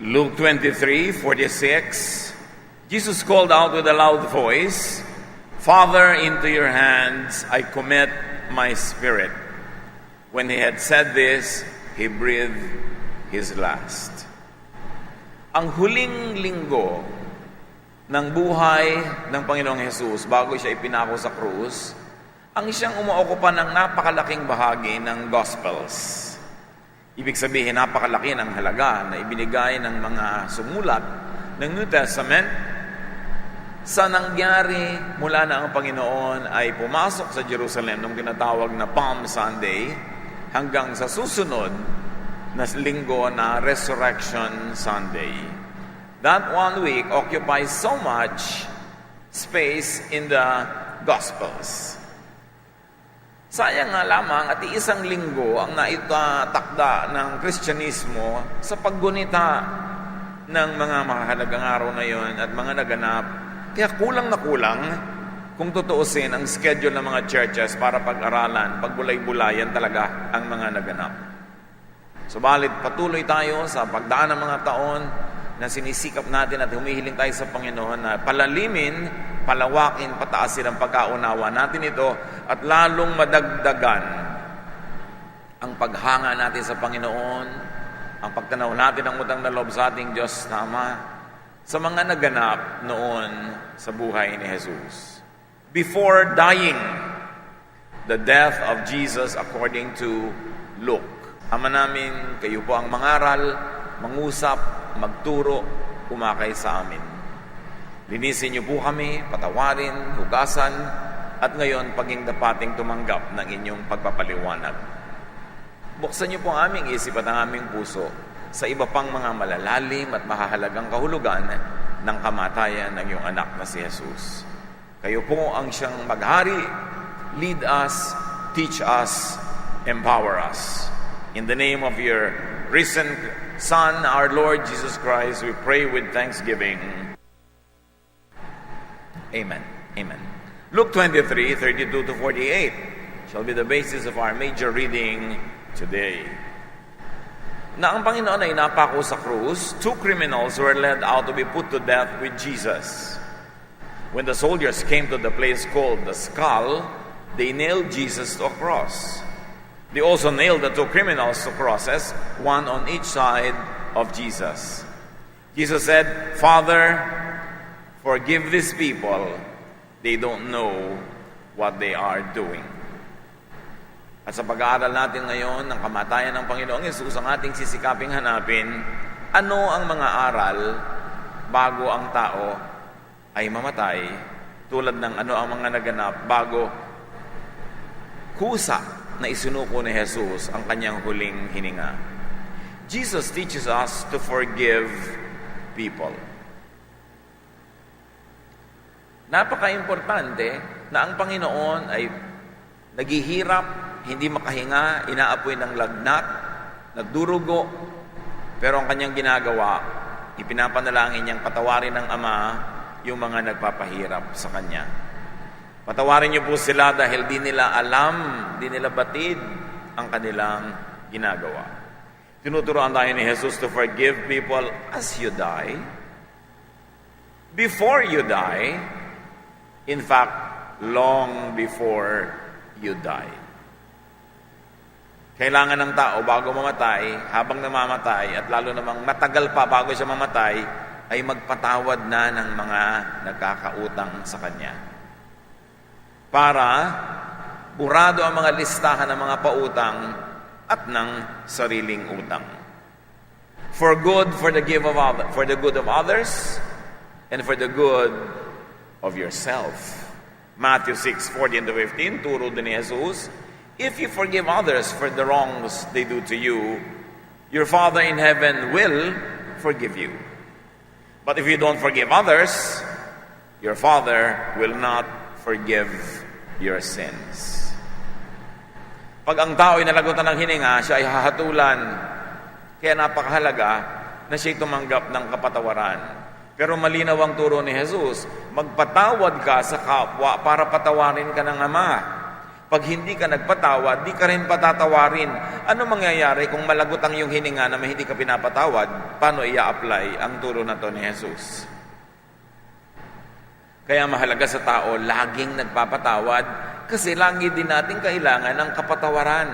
Luke 23:46, Jesus called out with a loud voice, "Father, into your hands I commit my spirit." When he had said this, he breathed his last. Ang huling linggo ng buhay ng Panginoong Hesus bago siya ipinako sa krus, ang siyang umuokupa ng napakalaking bahagi ng Gospels. Ibig sabihin, napakalaki ng halaga na ibinigay ng mga sumulat ng New Testament sa nangyari mula na ang Panginoon ay pumasok sa Jerusalem nung tinatawag na Palm Sunday hanggang sa susunod na linggo na Resurrection Sunday. That 1 week occupies so much space in the Gospels. Sayang nga lamang at isang linggo ang naitatakda ng Kristyanismo sa paggunita ng mga mahalagang araw na yon at mga naganap. Kaya kulang na kulang kung tutuusin ang schedule ng mga churches para pag-aralan, pagbulay-bulayan talaga ang mga naganap. Subalit patuloy tayo sa pagdaan ng mga taon na sinisikap natin at humihiling tayo sa Panginoon na palalimin, palawakin, pataasin ang pagkaunawa natin ito at lalong madagdagan ang paghanga natin sa Panginoon, ang pagtanaw natin ng utang na loob sa ating Diyos tama sa mga naganap noon sa buhay ni Jesus. Before dying, the death of Jesus according to Luke. Ama namin, kayo po ang mangaral, mangusap, magturo, umakay sa amin. Linisin niyo po kami, patawarin, hugasan, at ngayon paging dapating tumanggap ng inyong pagpapaliwanag. Buksan niyo po ang aming isip at ang aming puso sa iba pang mga malalalim at mahahalagang kahulugan ng kamatayan ng iyong anak na si Jesus. Kayo po ang siyang maghari, lead us, teach us, empower us. In the name of your risen Son, our Lord Jesus Christ, we pray with thanksgiving. Amen. Amen. Luke 23:32-48 shall be the basis of our major reading today. Na ang Panginoon ay napako sa krus, 2 criminals were led out to be put to death with Jesus. When the soldiers came to the place called the Skull, they nailed Jesus to a cross. They also nailed the 2 criminals to crosses, one on each side of Jesus. Jesus said, "Father, forgive these people. They don't know what they are doing." At sa pag-aaral natin ngayon ng kamatayan ng Panginoong Hesus, ang ating sisikaping hanapin, ano ang mga aral bago ang tao ay mamatay, tulad ng ano ang mga naganap bago kusa na isinuko ni Jesus ang kanyang huling hininga. Jesus teaches us to forgive people. Napaka-importante na ang Panginoon ay naghihirap, hindi makahinga, inaapoy ng lagnat, nagdurugo, pero ang kanyang ginagawa, ipinapanalangin niyang patawarin ng Ama yung mga nagpapahirap sa kanya. Patawarin niyo po sila dahil di nila alam, di nila batid ang kanilang ginagawa. Tinuturoan tayo ni Jesus to forgive people as you die, before you die, in fact, long before you die. Kailangan ng tao bago mamatay, habang namamatay, at lalo namang matagal pa bago siya mamatay, ay magpatawad na ng mga nagkakautang sa kanya. Para burado ang mga listahan ng mga pautang at ng sariling utang. For good, for the good of others, and for the good of yourself. Matthew 6:14-15, turo din ni Jesus, "If you forgive others for the wrongs they do to you, your Father in heaven will forgive you. But if you don't forgive others, your Father will not forgive your sins." Pag ang tao ay nalagutan ng hininga, siya ay hahatulan. Kaya napakahalaga na siya'y tumanggap ng kapatawaran. Pero malinaw ang turo ni Jesus, magpatawad ka sa kapwa para patawarin ka ng Ama. Pag hindi ka nagpatawad, di ka rin patatawarin. Ano mangyayari kung malagot ang iyong hininga na may hindi ka pinapatawad? Paano i-apply ang turo na to ni Jesus? Kaya mahalaga sa tao, laging nagpapatawad kasi lagi din natin kailangan ng kapatawaran.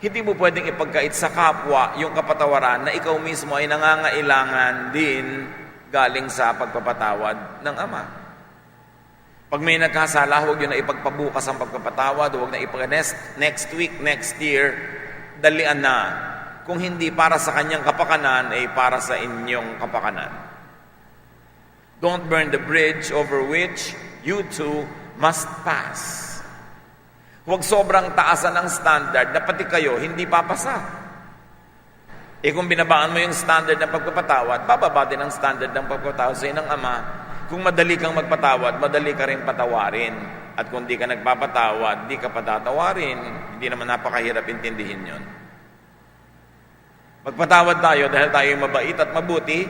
Hindi mo pwedeng ipagkait sa kapwa yung kapatawaran na ikaw mismo ay nangangailangan din galing sa pagpapatawad ng Ama. Pag may nagkasala, huwag yun na ipagpabukas ang pagpapatawad, huwag na next week, next year, dalian na. Kung hindi para sa kanyang kapakanan, ay para sa inyong kapakanan. Don't burn the bridge over which you too must pass. Huwag sobrang taasan ang standard na pati kayo hindi papasa. Kung binabaan mo yung standard ng pagpapatawad, bababa din ang standard ng pagpapatawad sa ng Ama. Kung madali kang magpatawad, madali ka rin patawarin. At kung di ka nagpapatawad, di ka patatawarin, hindi naman napakahirap intindihin yon. Magpatawad tayo dahil tayo mabait at mabuti.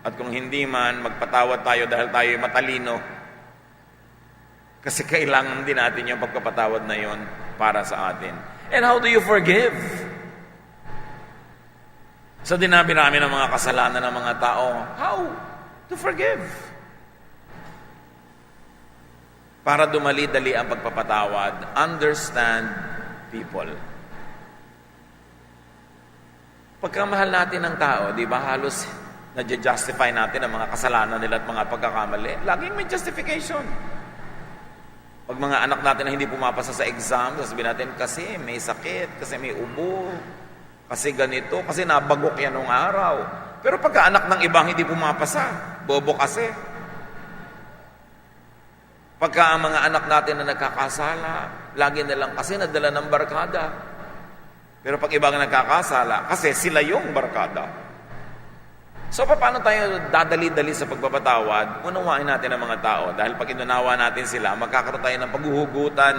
At kung hindi man, magpatawad tayo dahil tayo matalino. Kasi kailangan din natin yung pagpapatawad na yon para sa atin. And how do you forgive? Sa dinabi-rami ng mga kasalanan ng mga tao, how to forgive? Para dumali-dali ang pagpapatawad, understand people. Pagkamahal natin ng tao, di ba, halos na-justify natin ang mga kasalanan nila at mga pagkakamali. Laging may justification. Pag mga anak natin na hindi pumapasa sa exam, sasabihin natin, kasi may sakit, kasi may ubo, kasi ganito, kasi nabagok yan nung araw. Pero pagka anak ng ibang hindi pumapasa, bobo kasi. Pagka ang mga anak natin na nagkakasala, lagi na lang kasi nadala ng barkada. Pero pag ibang nagkakasala, kasi sila yung barkada. So, paano tayo dadali-dali sa pagpapatawad? Unawain natin ang mga tao. Dahil pag inunawa natin sila, magkakaroon tayo ng paghuhugutan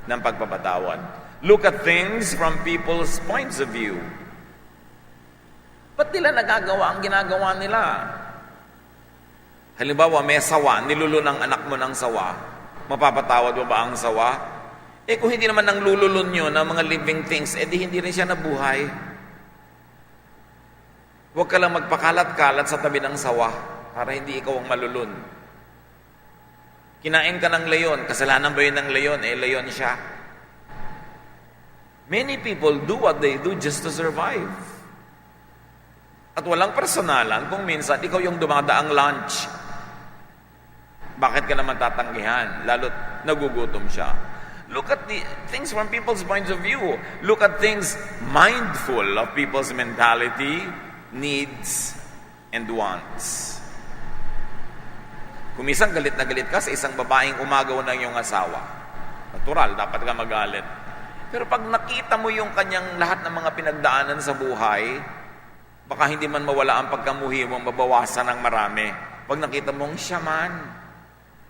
ng pagpapatawad. Look at things from people's points of view. Ba't nila nagagawa ang ginagawa nila? Halimbawa, may sawa, nilulo ng anak mo ng sawa. Mapapatawad mo ba ang sawa? Kung hindi naman nang lululun nyo ng mga living things, di hindi rin siya nabuhay. Huwag ka lang magpakalat-kalat sa tabi ng sawa para hindi ikaw ang malulun. Kinain ka ng leyon, kasalanan ba yun ng leyon? Leyon siya. Many people do what they do just to survive. At walang personalan kung minsan ikaw yung dumadaang lunch. Bakit ka naman tatanggihan? Lalo't nagugutom siya. Look at the things from people's points of view. Look at things mindful of people's mentality, needs, and wants. Kung minsan galit na galit ka sa isang babaeng umagaw ng iyong asawa, natural, dapat ka magalit. Pero pag nakita mo yung kanyang lahat ng mga pinagdaanan sa buhay, baka hindi man mawala ang pagkamuhi mo, mabawasan ng marami. Pag nakita mong siya man,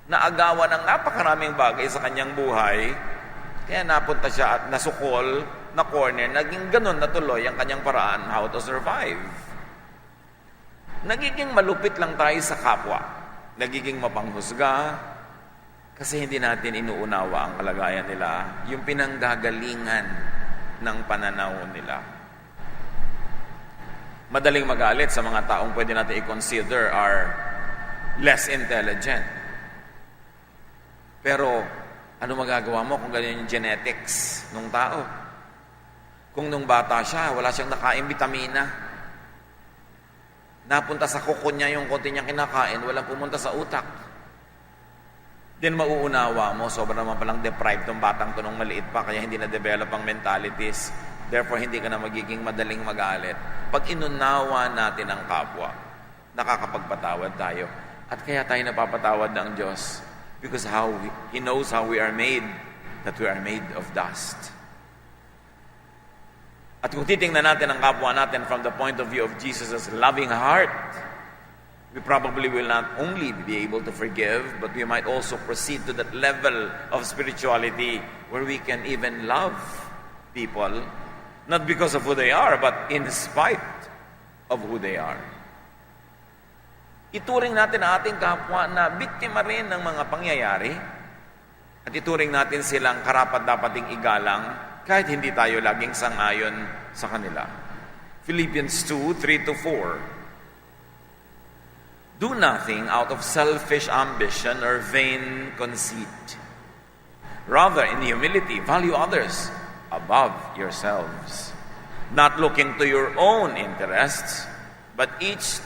naagawan ng napakaraming bagay sa kanyang buhay, kaya napunta siya at nasukol na corner, naging ganun na tuloy ang kanyang paraan how to survive. Nagiging malupit lang tayo sa kapwa. Nagiging mapanghusga kasi hindi natin inuunawa ang kalagayan nila, yung pinanggagalingan ng pananaw nila. Madaling magalit sa mga taong pwede natin i-consider are less intelligent. Pero, ano magagawa mo kung ganyan yung genetics ng tao? Kung nung bata siya, wala siyang nakain vitamina. Napunta sa kuko niya yung konti niyang kinakain, walang pumunta sa utak. Then mauunawa mo, sobrang naman palang deprived ng batang to nung maliit pa, kaya hindi na-develop ang mentalities. Therefore, hindi ka na magiging madaling magalit. Pag inunawa natin ang kapwa, nakakapagpatawad tayo. At kaya tayo napapatawad ng Diyos. Because He knows how we are made, that we are made of dust. At kung titingnan natin ang kapwa natin from the point of view of Jesus' loving heart, we probably will not only be able to forgive, but we might also proceed to that level of spirituality where we can even love people, not because of who they are, but in spite of who they are. Ituring natin ang ating kapwa na biktima rin ng mga pangyayari. At ituring natin silang karapat-dapating igalang kahit hindi tayo laging sang-ayon sa kanila. Philippians 2:3-4. Do nothing out of selfish ambition or vain conceit. Rather, in humility, value others above yourselves, not looking to your own interests, but each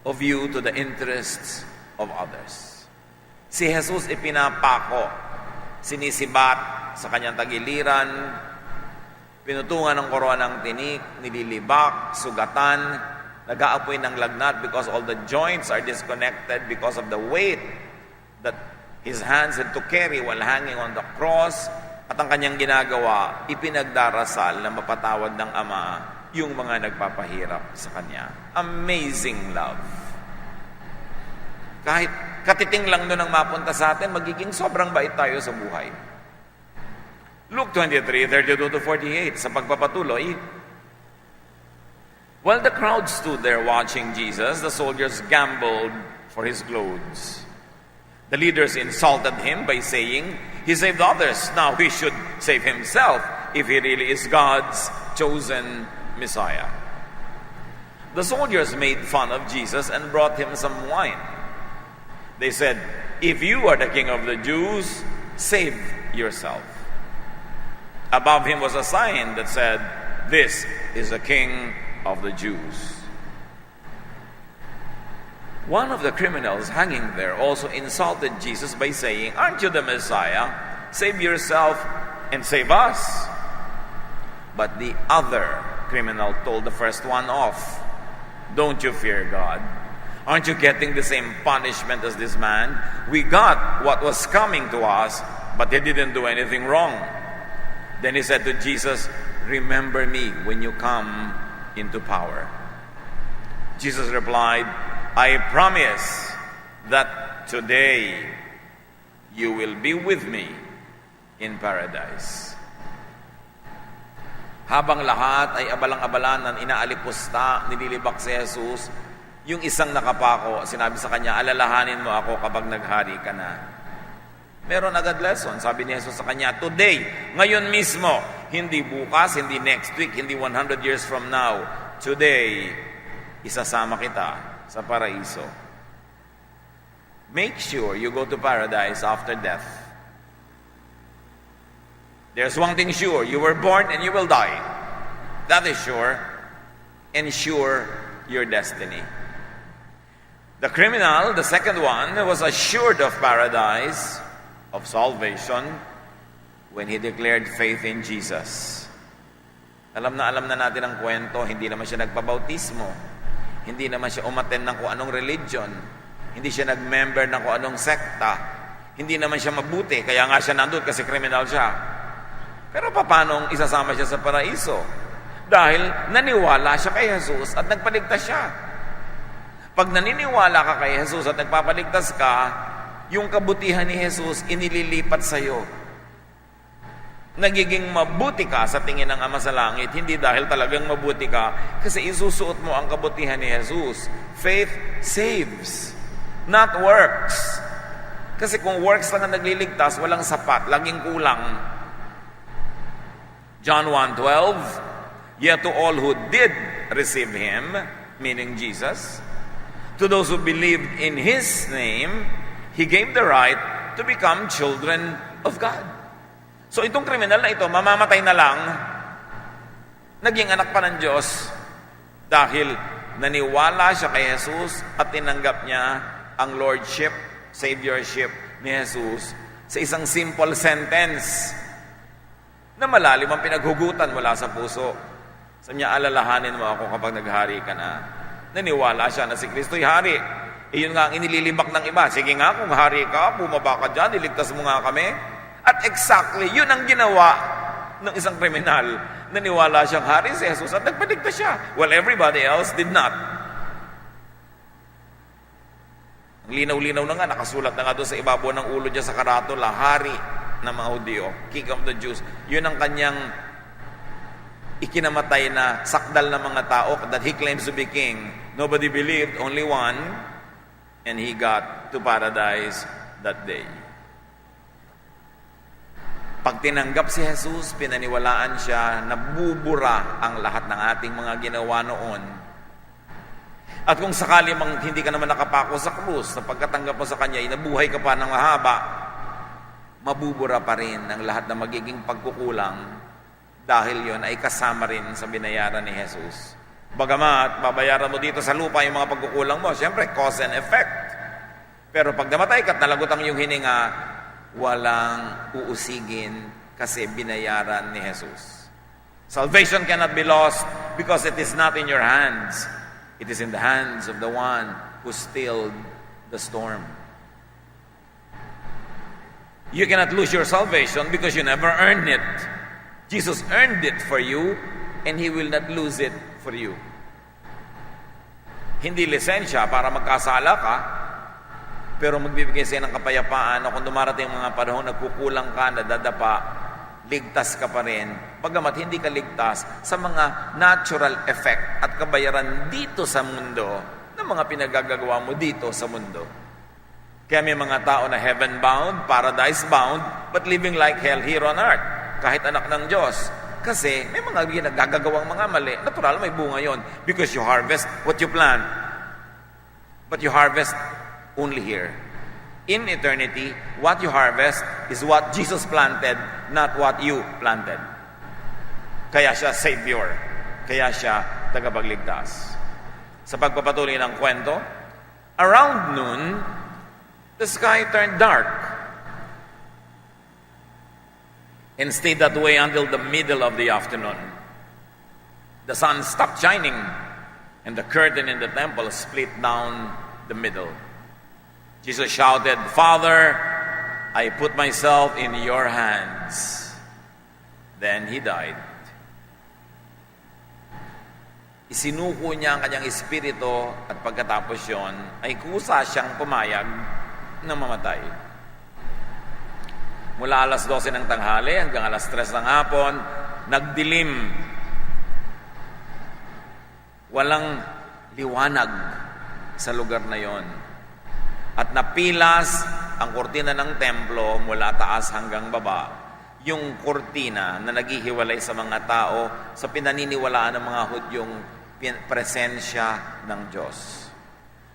of you to the interests of others. Si Jesus ipinapako, sinisibat sa kanyang tagiliran, pinutungan ng korona ng tinik, nililibak, sugatan, nag-aapoy ng lagnat because all the joints are disconnected because of the weight that his hands had to carry while hanging on the cross. At ang kanyang ginagawa, ipinagdarasal na mapatawad ng Ama yung mga nagpapahirap sa kanya. Amazing love. Kahit katiting lang doon ang mapunta sa atin, magiging sobrang bait tayo sa buhay. Luke 23:32-48, sa pagpapatuloy, while the crowd stood there watching Jesus, the soldiers gambled for his clothes. The leaders insulted him by saying, he saved others, now he should save himself if he really is God's chosen Messiah. The soldiers made fun of Jesus and brought him some wine. They said, if you are the king of the Jews, save yourself. Above him was a sign that said, this is the king of the Jews. One of the criminals hanging there also insulted Jesus by saying, aren't you the Messiah? Save yourself and save us. But the other criminal told the first one off, don't you fear God? Aren't you getting the same punishment as this man? We got what was coming to us, but he didn't do anything wrong. Then he said to Jesus, remember me when you come into power. Jesus replied, I promise that today you will be with me in paradise. Habang lahat ay abalang-abalan ng inaalipusta, nililibak si Jesus, yung isang nakapako, sinabi sa kanya, alalahanin mo ako kapag naghari ka na. Meron agad lesson. Sabi ni Jesus sa kanya, today, ngayon mismo, hindi bukas, hindi next week, hindi 100 years from now. Today, isasama kita sa paraiso. Make sure you go to paradise after death. There's one thing sure, you were born and you will die. That is sure. Ensure your destiny. The criminal, the second one, was assured of paradise, of salvation, when he declared faith in Jesus. Alam na natin ang kwento, hindi naman siya nagpabautismo. Hindi naman siya umattend ng kung anong religion. Hindi siya nag-member ng kung anong sekta. Hindi naman siya mabuti, kaya nga siya nandun kasi kriminal siya. Pero paano isasama siya sa paraiso? Dahil naniwala siya kay Jesus at nagpaligtas siya. Pag naniniwala ka kay Jesus at nagpapaligtas ka, yung kabutihan ni Jesus inililipat sa iyo. Nagiging mabuti ka sa tingin ng Ama sa Langit, hindi dahil talagang mabuti ka, kasi isusuot mo ang kabutihan ni Jesus. Faith saves, not works. Kasi kung works lang ang nagliligtas, walang sapat, laging kulang. John 1:12, yet to all who did receive Him, meaning Jesus, to those who believed in His name, He gave the right to become children of God. So itong kriminal na ito, mamamatay na lang, naging anak pa ng Diyos dahil naniwala siya kay Jesus at tinanggap niya ang Lordship, Saviorship ni Jesus sa isang simple sentence na malalim ang pinaghugutan mula sa puso. Sabi niya, alalahanin mo ako kapag naghari ka na. Naniwala siya na si Kristo'y hari. Iyon nga ang inililibak ng iba. Sige nga, kung hari ka, bumaba ka dyan, iligtas mo nga kami. At exactly, yun ang ginawa ng isang kriminal. Naniwala siyang hari si Jesus at nagpaligtas siya. Well, everybody else did not. Ang linaw-linaw na nga, nakasulat na nga doon sa ibabaw ng ulo niya sa karatula, hari ng mga Hudyo, King of the Jews. Yun ang kanyang ikinamatay na sakdal ng mga tao that he claims to be king. Nobody believed, only one, and he got to paradise that day. Pag tinanggap si Jesus, pinaniwalaan siya, nabubura ang lahat ng ating mga ginawa noon. At kung sakali mang hindi ka naman nakapako sa krus, na pagkatanggap mo sa Kanya, inabuhay ka pa ng mahaba, mabubura pa rin ang lahat na magiging pagkukulang dahil yon ay kasama rin sa binayaran ni Jesus. Bagamat, babayaran mo dito sa lupa yung mga pagkukulang mo, siyempre, cause and effect. Pero pag namatay ka at nalagot ang iyong hininga, walang uusigin kasi binayaran ni Jesus. Salvation cannot be lost because it is not in your hands. It is in the hands of the one who stilled the storm. You cannot lose your salvation because you never earned it. Jesus earned it for you and He will not lose it for you. Hindi lisensya para magkasala ka, pero magbibigay sa'yo ng kapayapaan na kung dumarating mga panahon, nagkukulang ka, nadadapa, ligtas ka pa rin. Bagamat hindi ka ligtas sa mga natural effect at kabayaran dito sa mundo ng mga pinagagagawa mo dito sa mundo. Kaya may mga tao na heaven-bound, paradise-bound, but living like hell here on earth. Kahit anak ng Diyos. Kasi may mga ginagagawang mga mali. Natural, may bunga yon. Because you harvest what you plant. But you harvest only here. In eternity, what you harvest is what Jesus planted, not what you planted. Kaya siya Savior. Kaya siya tagapagligtas. Sa pagpapatuloy ng kwento, around noon, the sky turned dark and stayed that way until the middle of the afternoon. The sun stopped shining and the curtain in the temple split down the middle. Jesus shouted, "Father, I put myself in your hands." Then He died. Isinuko niya ang kanyang espiritu at pagkatapos yon ay kusa siyang pumayag na mamatay. Mula alas 12 ng tanghali hanggang alas 3 ng hapon, nagdilim. Walang liwanag sa lugar na yon. At napilas ang kurtina ng templo mula taas hanggang baba. Yung kurtina na naghihiwalay sa mga tao sa pinaniniwalaan ng mga Hudyong presensya ng Diyos.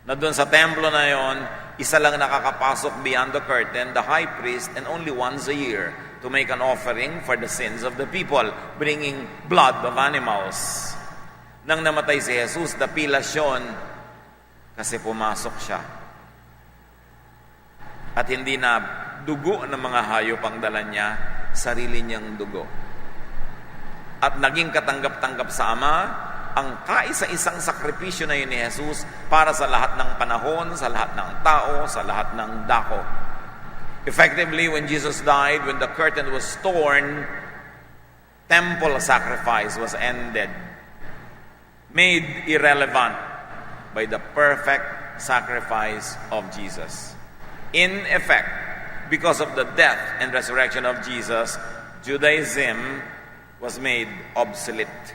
Na doon sa templo na yon, isa lang nakakapasok beyond the curtain, the high priest, and only once a year to make an offering for the sins of the people, bringing blood of animals. Nang namatay si Jesus, napilas yun kasi pumasok siya. At hindi na dugo ng mga hayop ang dala niya, sarili niyang dugo. At naging katanggap-tanggap sa Ama ang kaisa-isang sakripisyo na yun ni Jesus para sa lahat ng panahon, sa lahat ng tao, sa lahat ng dako. Effectively, when Jesus died, when the curtain was torn, temple sacrifice was ended, made irrelevant by the perfect sacrifice of Jesus. In effect, because of the death and resurrection of Jesus, Judaism was made obsolete.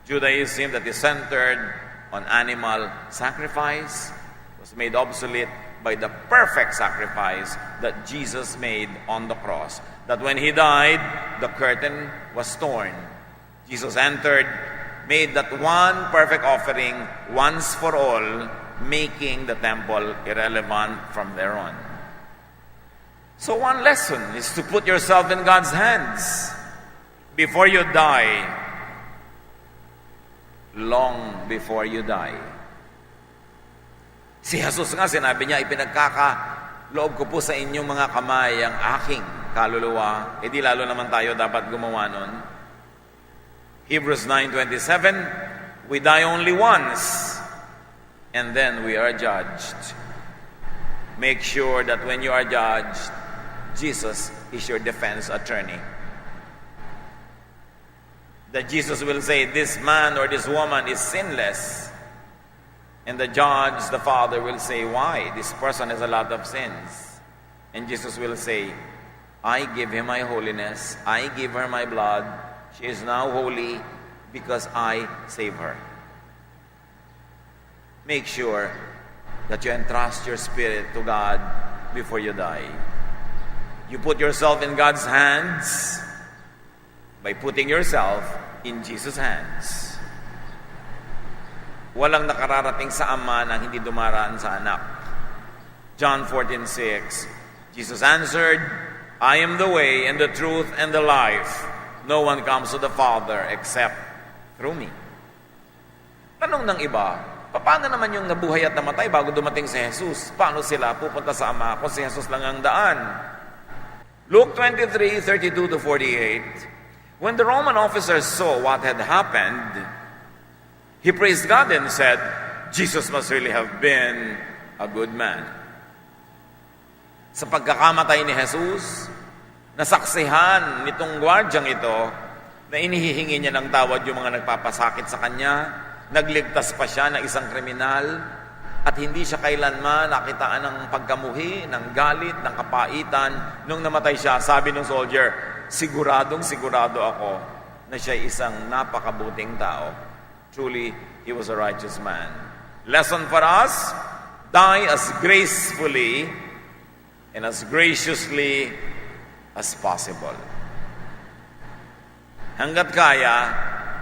Judaism that is centered on animal sacrifice was made obsolete by the perfect sacrifice that Jesus made on the cross. That when He died, the curtain was torn. Jesus entered, made that one perfect offering once for all, making the temple irrelevant from there on. So one lesson is to put yourself in God's hands before you die, long before you die. Si Jesus nga, sinabi niya, ipinagkakaloob ko po sa inyong mga kamay ang aking kaluluwa. E di lalo naman tayo dapat gumawa nun. Hebrews 9:27, we die only once, and then we are judged. Make sure that when you are judged, Jesus is your defense attorney. That Jesus will say, this man or this woman is sinless. And the judge, the Father, will say, why? This person has a lot of sins. And Jesus will say, I give him my holiness. I give her my blood. She is now holy because I save her. Make sure that you entrust your spirit to God before you die. You put yourself in God's hands by putting yourself in Jesus' hands. Walang nakararating sa Ama na hindi dumaraan sa Anak. John 14:6, Jesus answered, I am the way and the truth and the life. No one comes to the Father except through me. Tanong ng iba, paano naman yung nabuhay at namatay bago dumating si Jesus? Paano sila pupunta sa Ama kung si Jesus lang ang daan? Luke 23:32-48, when the Roman officers saw what had happened, he praised God and said, Jesus must really have been a good man. Sa pagkakamatay ni Jesus, nasaksihan nitong gwardyang ito na inihihingi niya ng tawad yung mga nagpapasakit sa kanya, nagligtas pa siya ng isang kriminal, at hindi siya kailanman nakitaan ng pagkamuhi, ng galit, ng kapaitan. Nung namatay siya, sabi ng soldier, sigurado ako na siya isang napakabuting tao. Truly, he was a righteous man. Lesson for us, die as gracefully and as graciously as possible. Hanggat kaya,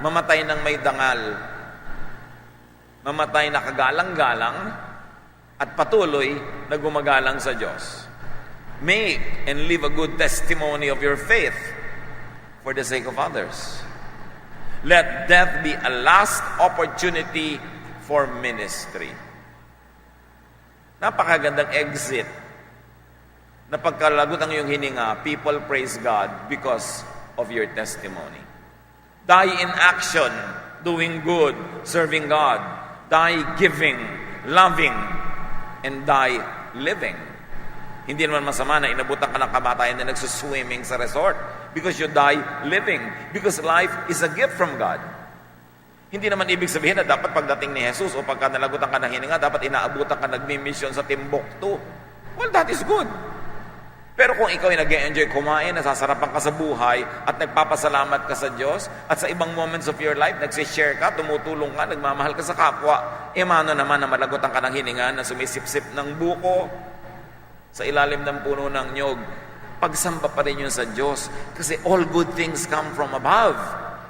mamatay ng may dangal, mamatay na kagalang-galang, at patuloy na gumagalang sa Diyos. Make and live a good testimony of your faith for the sake of others. Let death be a last opportunity for ministry. Napakagandang exit na pagkalagot ang iyong hininga, people praise God because of your testimony. Die in action, doing good, serving God. Die giving, loving, and die living. Hindi naman masama na inabutan ka ng kamatayan na nagsuswimming sa resort because you die living. Because life is a gift from God. Hindi naman ibig sabihin na dapat pagdating ni Jesus o pagka nalagutan ka ng hininga, dapat inaabutan ka nagmi-mission sa Timbuktu. Well, that is good. Pero kung ikaw ay nag-enjoy kumain, nasasarapan ka sa buhay, at nagpapasalamat ka sa Diyos, at sa ibang moments of your life, nagsishare ka, tumutulong ka, nagmamahal ka sa kapwa, mano naman na malagutan ka ng hininga na sumisip-sip ng buko sa ilalim ng puno ng nyog, pagsamba pa rin yun sa Diyos. Kasi all good things come from above.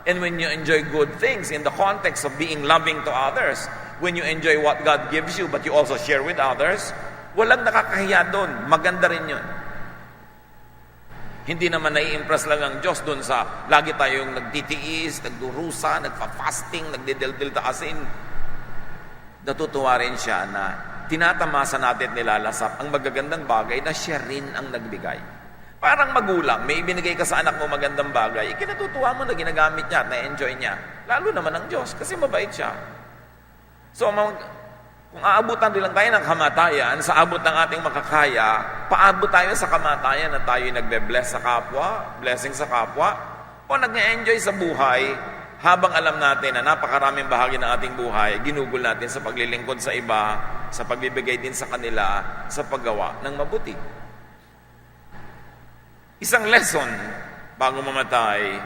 And when you enjoy good things in the context of being loving to others, when you enjoy what God gives you, but you also share with others, walang nakakahiya doon. Maganda rin yun. Hindi naman nai-impress lang ang Diyos doon sa lagi tayong nagtitiis, nagdurusa, nagfa-fasting, nagdideldil taasin. Natutuwa rin siya na tinatamasa natin at nilalasap ang magagandang bagay na siya rin ang nagbigay. Parang magulang, may ibinigay ka sa anak mo magandang bagay, ikinatutuwa mo na ginagamit niya, na-enjoy niya. Lalo naman ang Diyos kasi mabait siya. So, kung aabutan din lang tayo ng kamatayan, sa abot ng ating makakaya, paabot tayo sa kamatayan na tayo nagbe-bless sa kapwa, blessing sa kapwa, o nag-enjoy sa buhay, habang alam natin na napakaraming bahagi ng ating buhay, ginugol natin sa paglilingkod sa iba, sa pagbibigay din sa kanila, sa paggawa ng mabuti. Isang lesson bago mamatay,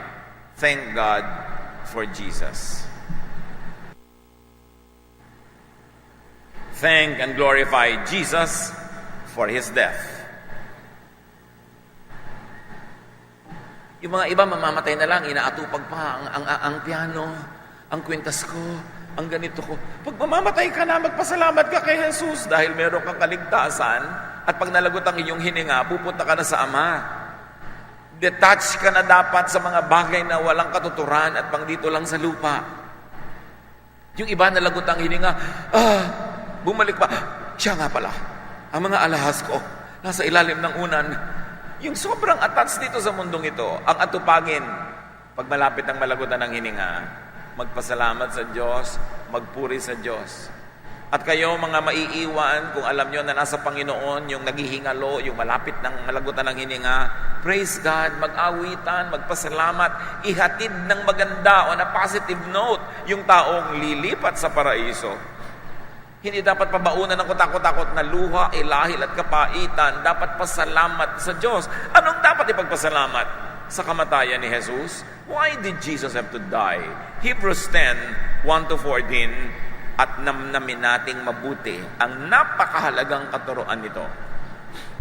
thank God for Jesus. Thank and glorify Jesus for His death. Yung mga iba mamamatay na lang, inaatupag pa ang piano, ang kwintas ko, ang ganito ko. Pag mamamatay ka na, magpasalamat ka kay Jesus dahil meron kang kaligtasan at pag nalagot ang iyong hininga, pupunta ka na sa Ama. Detach ka na dapat sa mga bagay na walang katuturan at pang dito lang sa lupa. Yung iba nalagot ang hininga, bumalik pa, siya nga pala, ang mga alahas ko, nasa ilalim ng unan. Yung sobrang attached dito sa mundong ito, ang atupagin, pag malapit ang malagutan ng hininga, magpasalamat sa Diyos, magpuri sa Diyos. At kayo mga maiiwan, kung alam nyo na nasa Panginoon, yung naghihingalo, yung malapit ng malagutan ng hininga, praise God, mag-awitan, magpasalamat, ihatid ng maganda on a positive note, yung taong lilipat sa paraiso. Hindi dapat pabaunan ng kutakot-takot na luha, ilahil at kapaitan. Dapat pasalamat sa Diyos. Anong dapat ipagpasalamat? Sa kamatayan ni Jesus? Why did Jesus have to die? Hebrews 10, 1-14, at namnamin nating mabuti ang napakahalagang katuroan nito.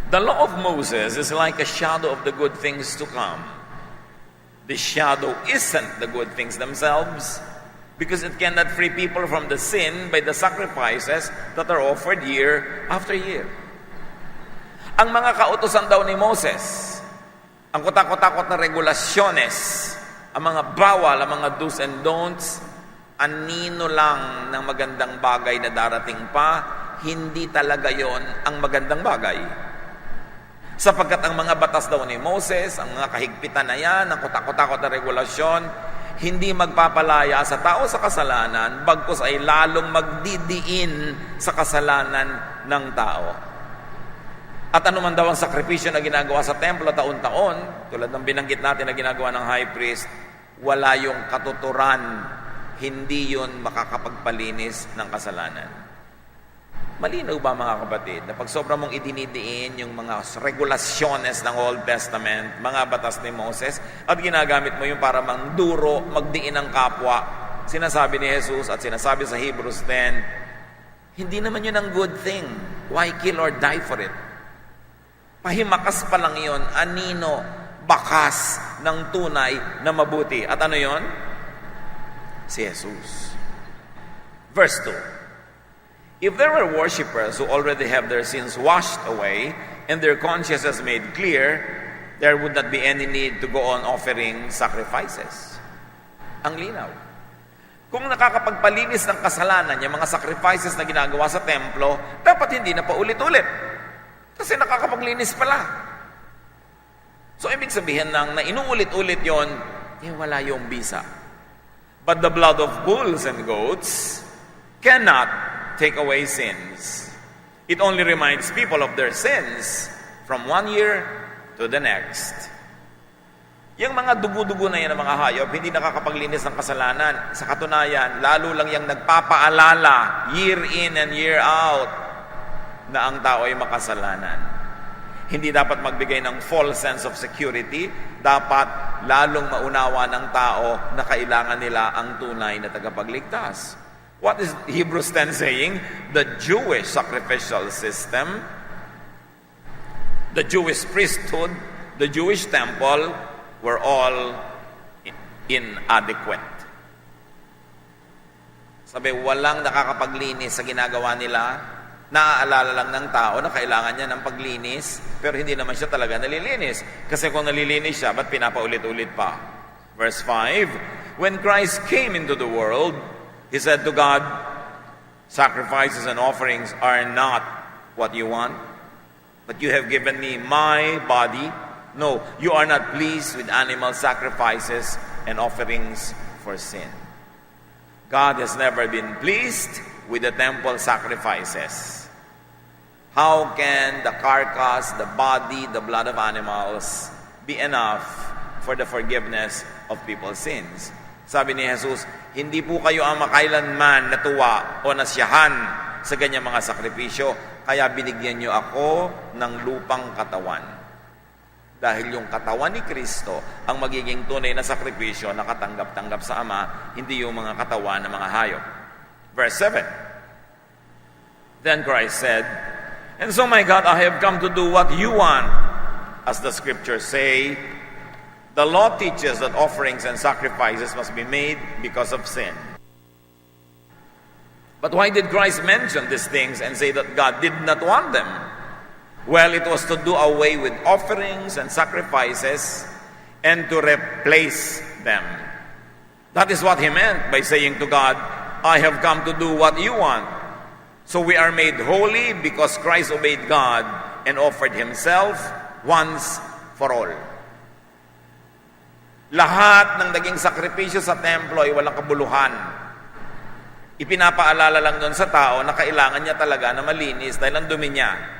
The law of Moses is like a shadow of the good things to come. The shadow isn't the good things themselves, because it cannot free people from the sin by the sacrifices that are offered year after year. Ang mga kautusan daw ni Moses, ang kotak-kotakot na regulasyones, ang mga bawal, ang mga do's and don'ts, anino lang ng magandang bagay na darating pa, hindi talaga yon ang magandang bagay. Sapagkat ang mga batas daw ni Moses, ang mga kahigpitan na yan, ang kotak-kotakot na regulasyon, hindi magpapalaya sa tao sa kasalanan, bagkus ay lalong magdidiin sa kasalanan ng tao. At anuman daw ang sakripisyo na ginagawa sa templo taon-taon, tulad ng binanggit natin na ginagawa ng high priest, wala yung katuturan, hindi yun makakapagpalinis ng kasalanan. Malinaw ba mga kapatid, na pag sobra mong idinidiin yung mga regulasyones ng Old Testament, mga batas ni Moses, at ginagamit mo yung para mangduro, magdiin ng kapwa, sinasabi ni Jesus at sinasabi sa Hebrews 10, hindi naman yun ang good thing. Why kill or die for it? Pahimakas pa lang yun, anino, bakas ng tunay na mabuti. At ano yun? Si Jesus. Verse 2. If there were worshippers who already have their sins washed away and their consciences made clear, there would not be any need to go on offering sacrifices. Ang linaw. Kung nakakapagpalinis ng kasalanan yung mga sacrifices na ginagawa sa templo, dapat hindi na paulit-ulit. Kasi nakakapaglinis pala. So, ibig sabihin na inuulit-ulit yon, wala yung bisa. But the blood of bulls and goats cannot take away sins. It only reminds people of their sins from one year to the next. Yung mga dugo-dugo na yan ng mga hayop, hindi nakakapaglinis ng kasalanan. Sa katunayan, lalo lang yung nagpapaalala year in and year out na ang tao ay makasalanan. Hindi dapat magbigay ng false sense of security. Dapat lalong maunawa ng tao na kailangan nila ang tunay na tagapagligtas. What is Hebrews 10 saying? The Jewish sacrificial system, the Jewish priesthood, the Jewish temple were all inadequate. Sabi, walang nakakapaglinis sa ginagawa nila. Naaalala lang ng tao na kailangan niya ng paglinis, pero hindi naman siya talaga nalilinis. Kasi kung nalilinis siya, ba't pinapaulit-ulit pa? Verse 5, when Christ came into the world, He said to God, sacrifices and offerings are not what you want, but you have given me my body. No, you are not pleased with animal sacrifices and offerings for sin. God has never been pleased with the temple sacrifices. How can the carcass, the body, the blood of animals be enough for the forgiveness of people's sins? Sabi ni Jesus, hindi po kayo ang makailanman natuwa o nasyahan sa ganyang mga sakripisyo, kaya binigyan niyo ako ng lupang katawan. Dahil yung katawan ni Kristo ang magiging tunay na sakripisyo na katanggap-tanggap sa Ama, hindi yung mga katawan ng mga hayop. Verse 7. Then Christ said, and so my God, I have come to do what you want. As the scriptures say, the law teaches that offerings and sacrifices must be made because of sin. But why did Christ mention these things and say that God did not want them? Well, it was to do away with offerings and sacrifices and to replace them. That is what He meant by saying to God, I have come to do what you want. So we are made holy because Christ obeyed God and offered Himself once for all. Lahat ng naging sakripisyo sa templo ay walang kabuluhan. Ipinapaalala lang doon sa tao na kailangan niya talaga na malinis dahil ang dumi niya.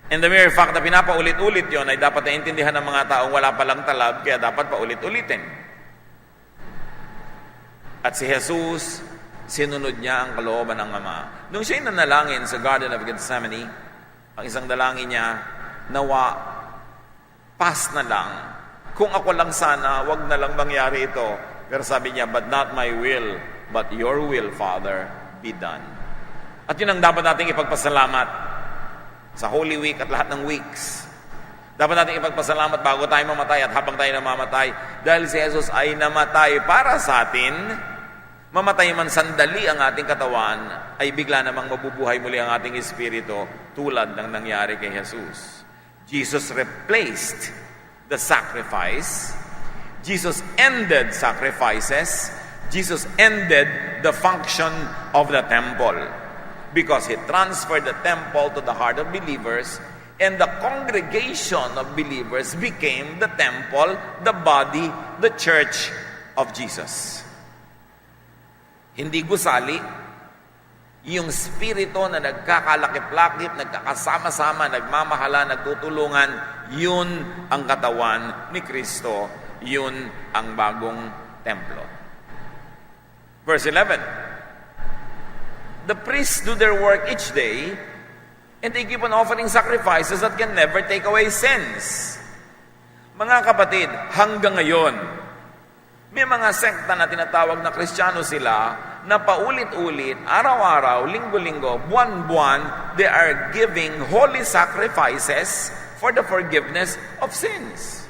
And the mere fact na pinapaulit-ulit yon ay dapat naintindihan ng mga taong wala palang talab, kaya dapat paulit-ulitin. At si Jesus, sinunod niya ang kalooban ng Ama. Nung siya'y nanalangin sa Garden of Gethsemane, ang isang dalangin niya, nawa, pass na lang. Kung ako lang sana, wag na lang mangyari ito. Pero sabi niya, but not my will, but your will, Father, be done. At yun ang dapat nating ipagpasalamat. sa Holy Week at lahat ng weeks. Dapat natin ipagpasalamat bago tayo mamatay at habang tayo namamatay dahil si Jesus ay namatay para sa atin. Mamatay man sandali ang ating katawan, ay bigla namang mabubuhay muli ang ating espiritu tulad ng nangyari kay Jesus. Jesus replaced the sacrifice. Jesus ended sacrifices. Jesus ended the function of the temple because He transferred the temple to the heart of believers, and the congregation of believers became the temple, the body, the church of Jesus. Hindi gusali, yung spirito na nagkakalakip-lakip, nagkakasama-sama, nagmamahala, nagtutulungan, yun ang katawan ni Kristo, yun ang bagong templo. Verse 11, the priests do their work each day, and they keep on offering sacrifices that can never take away sins. Mga kapatid, hanggang ngayon, may mga sekta na tinatawag na Kristiyano sila na paulit-ulit, araw-araw, linggo-linggo, buwan-buwan, they are giving holy sacrifices for the forgiveness of sins.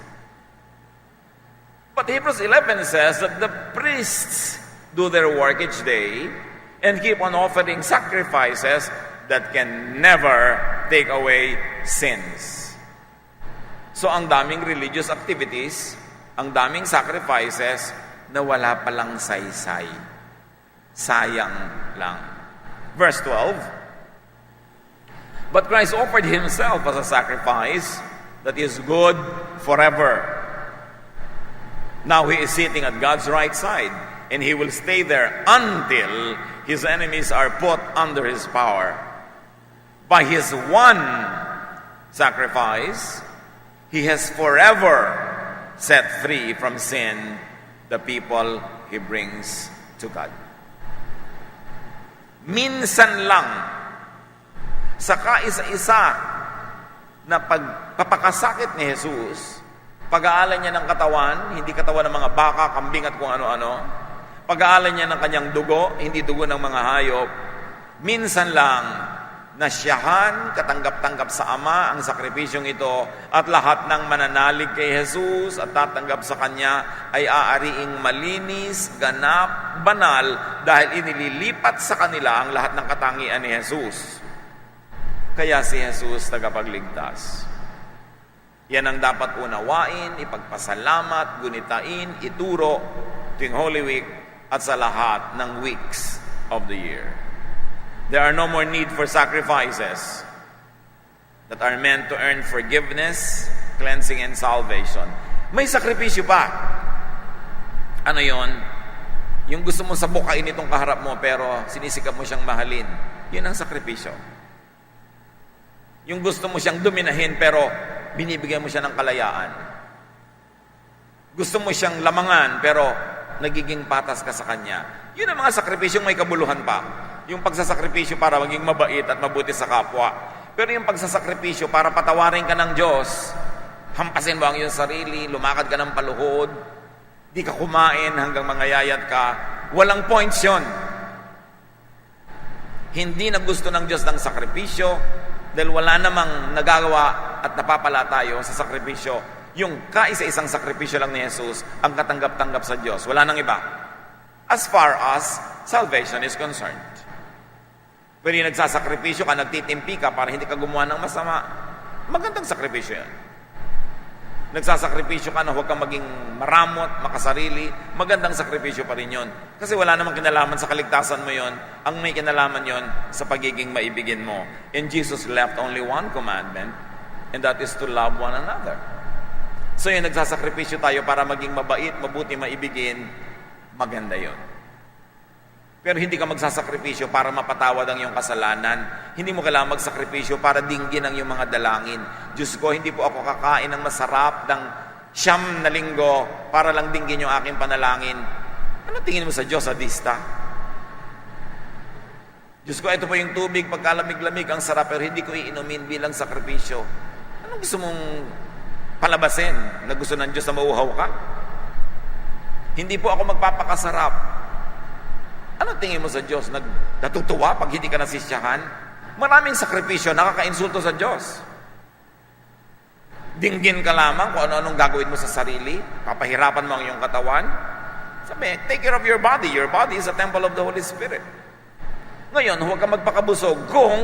But Hebrews 11 says that the priests do their work each day and keep on offering sacrifices that can never take away sins. So ang daming religious activities, ang daming sacrifices na wala palang saysay. Sayang lang. Verse 12, but Christ offered Himself as a sacrifice that is good forever. Now He is sitting at God's right side, and He will stay there until His enemies are put under His power. By His one sacrifice, He has forever set free from sin the people He brings to God. Minsan lang sa kaisa-isa na pagpapakasakit ni Jesus, pag-aalan niya ng katawan, hindi katawan ng mga baka, kambing at kung ano-ano, pag-aalan niya ng kanyang dugo, hindi dugo ng mga hayop, minsan lang nasyahan, katanggap-tanggap sa Ama ang sakripisyong ito, at lahat ng mananalig kay Jesus at tatanggap sa Kanya ay aariing malinis, ganap, banal dahil inililipat sa kanila ang lahat ng katangian ni Jesus. Kaya si Jesus tagapagligtas. Yan ang dapat unawain, ipagpasalamat, gunitain, ituro tuwing Holy Week at sa lahat ng weeks of the year. There are no more need for sacrifices that are meant to earn forgiveness, cleansing, and salvation. May sakripisyo pa. Ano yon? Yung gusto mo sabukain itong kaharap mo pero sinisikap mo siyang mahalin. Yun ang sakripisyo. Yung gusto mo siyang dominahin pero binibigyan mo siya ng kalayaan. Gusto mo siyang lamangan pero nagiging patas ka sa kanya. Yun ang mga sakripisyong may kabuluhan pa. Yung pagsasakripisyo para maging mabait at mabuti sa kapwa. Pero yung pagsasakripisyo para patawarin ka ng Diyos, hampasin mo ang iyong sarili, lumakad ka ng paluhod, di ka kumain hanggang mangayayat ka, walang points yun. Hindi na gusto ng Diyos ng sakripisyo dahil wala namang nagagawa at napapala tayo sa sakripisyo. Yung kaisa-isang sakripisyo lang ni Jesus ang katanggap-tanggap sa Diyos. Wala nang iba. As far as salvation is concerned. Pero yung nagsasakripisyo ka, nagtitimpi ka para hindi ka gumawa ng masama, magandang sakripisyo yan. Nagsasakripisyo ka na huwag kang maging maramot, makasarili, magandang sakripisyo pa rin yun. Kasi wala namang kinalaman sa kaligtasan mo yon, ang may kinalaman yon sa pagiging maibigin mo. And Jesus left only one commandment, and that is to love one another. So yung nagsasakripisyo tayo para maging mabait, mabuti, maibigin, maganda yon. Pero hindi ka magsasakripisyo para mapatawad ang iyong kasalanan. Hindi mo kailangan magsakripisyo para dinggin ang iyong mga dalangin. Diyos ko, hindi po ako kakain ng masarap ng 9 na linggo para lang dinggin yung aking panalangin. Ano tingin mo sa Diyos, sadista? Diyos ko, ito po yung tubig, pagkalamig-lamig, ang sarap, pero hindi ko iinumin bilang sakripisyo. Anong gusto mong palabasin na gusto ng Diyos na mauhaw ka? Hindi po ako magpapakasarap. Ano tingin mo sa Diyos? Natutuwa pag hindi ka nasisyahan? Maraming sakripisyo nakakainsulto sa Diyos. Dinggin ka lamang kung ano-anong gagawin mo sa sarili, papahirapan mo ang iyong katawan. Sabi, take care of your body. Your body is a temple of the Holy Spirit. Ngayon, huwag ka magpakabusog kung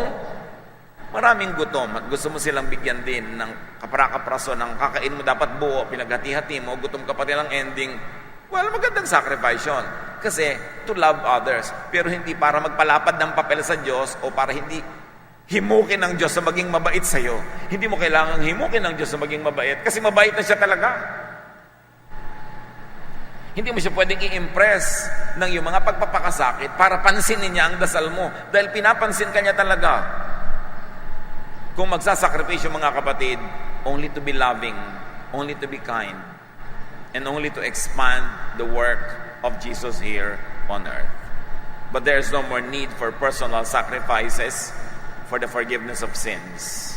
maraming gutom at gusto mo silang bigyan din ng kapra-kapraso ng kakain mo dapat buo, pinaghati-hati mo, gutom ka pa rin ang ending. Well, magandang sacrifice yun. Kasi to love others. Pero hindi para magpalapad ng papel sa Diyos o para hindi himukin ng Diyos na maging mabait sa'yo. Hindi mo kailangang himukin ng Diyos na maging mabait kasi mabait na siya talaga. Hindi mo siya pwedeng i-impress ng iyong mga pagpapakasakit para pansinin niya ang dasal mo dahil pinapansin ka niya talaga. Kung magsasakripisyo mga kapatid, only to be loving, only to be kind, and only to expand the work of Jesus here on earth. But there is no more need for personal sacrifices for the forgiveness of sins.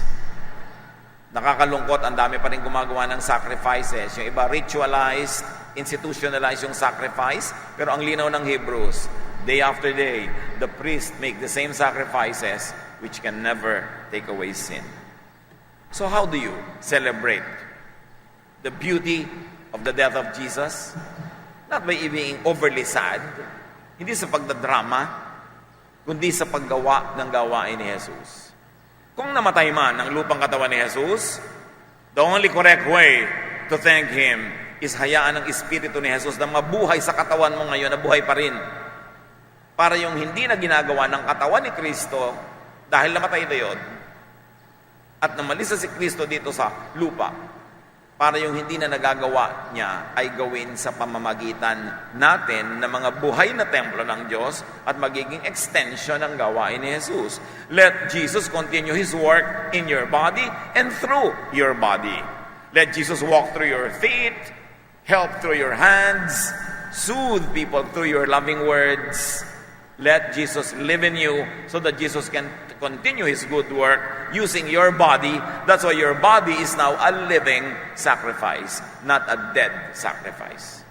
Nakakalungkot, ang dami pa rin gumagawa ng sacrifices. Yung iba ritualized, institutionalized yung sacrifice, pero ang linaw ng Hebrews, day after day, the priest make the same sacrifices which can never take away sin. So how do you celebrate the beauty of the death of Jesus? Not by being overly sad, hindi sa pagdadrama, kundi sa paggawa ng gawain ni Jesus. Kung namatay man ang lupang katawan ni Jesus, the only correct way to thank Him is hayaan ng Espiritu ni Jesus na mabuhay sa katawan mo ngayon na buhay pa rin. Para yung hindi na ginagawa ng katawan ni Kristo dahil namatay na yun at namalisa si Kristo dito sa lupa, para yung hindi na nagagawa niya ay gawin sa pamamagitan natin ng mga buhay na templo ng Diyos at magiging extension ng gawain ni Jesus. Let Jesus continue His work in your body and through your body. Let Jesus walk through your feet, help through your hands, soothe people through your loving words. Let Jesus live in you so that Jesus can continue His good work using your body. That's why your body is now a living sacrifice, not a dead sacrifice.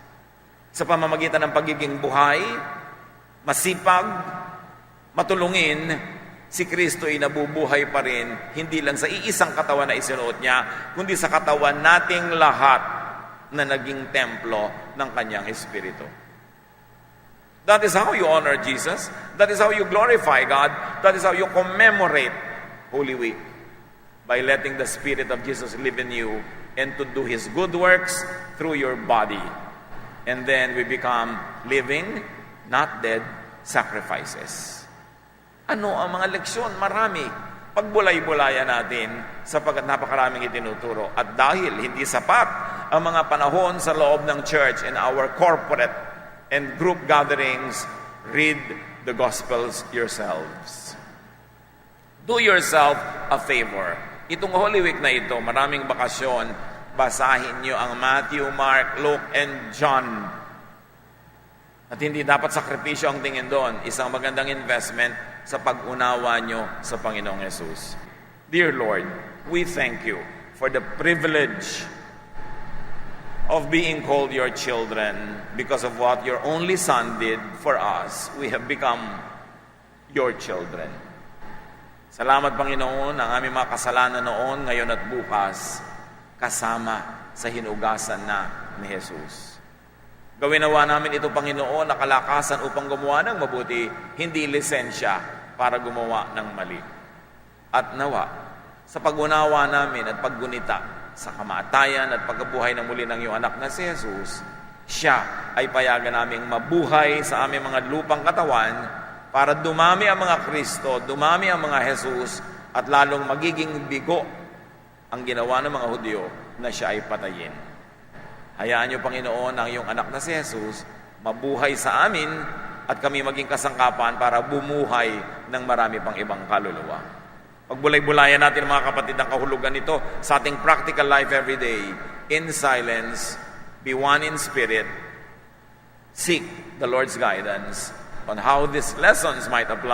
Sa pamamagitan ng pagiging buhay, masipag, matulungin, si Kristo ay nabubuhay pa rin, hindi lang sa iisang katawan na isinuot niya, kundi sa katawan nating lahat na naging templo ng Kanyang Espiritu. That is how you honor Jesus. That is how you glorify God. That is how you commemorate Holy Week. By letting the Spirit of Jesus live in you and to do His good works through your body. And then we become living, not dead, sacrifices. Ano ang mga leksyon? Marami. Pagbulay-bulayan natin sapagkat napakaraming itinuturo. At dahil hindi sapat ang mga panahon sa loob ng church and our corporate and group gatherings, read the Gospels yourselves. Do yourself a favor. Itong Holy Week na ito, maraming bakasyon, basahin nyo ang Matthew, Mark, Luke, and John. At hindi dapat sakripisyo ang tingin doon. Isang magandang investment sa pag-unawa nyo sa Panginoong Jesus. Dear Lord, we thank you for the privilege of being called your children because of what your only Son did for us. We have become your children. Salamat, Panginoon, ang aming mga kasalanan noon, ngayon at bukas, kasama sa hinugasan na ni Jesus. Gawin nawa namin ito, Panginoon, na kalakasan upang gumawa ng mabuti, hindi lisensya para gumawa ng mali. At nawa, sa pag-unawa namin at paggunita sa kamatayan at pagkabuhay ng muli ng iyong anak na si Jesus, siya ay payagan naming mabuhay sa aming mga lupang katawan para dumami ang mga Kristo, dumami ang mga Jesus, at lalong magiging bigo ang ginawa ng mga Hudyo na siya ay patayin. Hayaan niyo, Panginoon, ang iyong anak na si Jesus mabuhay sa amin at kami maging kasangkapan para bumuhay ng marami pang ibang kaluluwa. Pagbulay-bulayan natin, mga kapatid, ang kahulugan nito sa ating practical life every day. In silence, be one in spirit, seek the Lord's guidance on how these lessons might apply